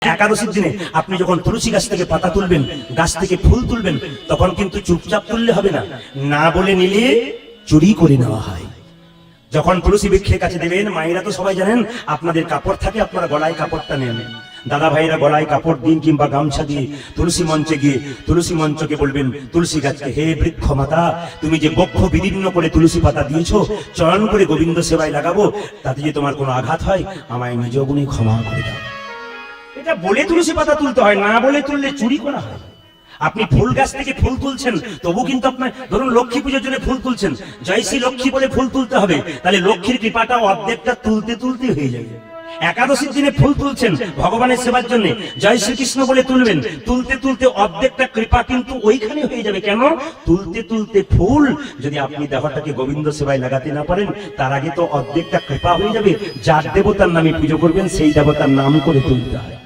একাদশীর দিনে আপনি যখন তুলসী গাছ থেকে পাতা তুলবেন, গাছ থেকে ফুল তুলবেন, তখন কিন্তু চুপচাপ তুললে হবে না, না বলে নিলে চুরি করে নেওয়া হয়। যখন তুলসী বৃক্ষের কাছে দেবেন, মায়েরা তো সবাই জানেন আপনাদের কাপড় থাকে, আপনারা গলায় কাপড়টা নেন, দাদা ভাইরা গলায় কাপড় দিন কিংবা গামছা দিয়ে তুলসী মঞ্চে গিয়ে তুলসী মঞ্চকে বলবেন তুলসী গাছকে, হে বৃক্ষ মাতা, তুমি যে বক্ষ বিদীর্ণ করে তুলসী পাতা দিয়েছো, চয়ন করে গোবিন্দ সেবায় লাগাবো, তাতে যে তোমার কোনো আঘাত হয় আমায় নিজ গুণে ক্ষমা করে দাও। এটা বলে তুলসী পাতা তুলতে হয়, না বলে তুললে চুরি করা হয়। আপনি ফুল গাছ থেকে ফুল তুলছেন, তবু কিন্তু আপনার ধরুন লক্ষ্মী পুজোর জন্য ফুল তুলছেন, জয় শ্রী লক্ষ্মী বলে ফুল তুলতে হবে, তাহলে লক্ষ্মীর কৃপাটা অর্ধেকটা তুলতে তুলতে হয়ে যাবে। একাদশীর দিনে ফুল তুলছেন ভগবানের সেবার জন্য, জয় শ্রীকৃষ্ণ বলে তুলবেন, তুলতে তুলতে অর্ধেকটা কৃপা কিন্তু ওইখানে হয়ে যাবে। কেন? তুলতে তুলতে ফুল যদি আপনি দেহটাকে গোবিন্দ সেবায় লাগাতে না পারেন, তার আগে তো অর্ধেকটা কৃপা হয়ে যাবে। যার দেবতার নামে পুজো করবেন সেই দেবতার নাম করে তুলতে হয়।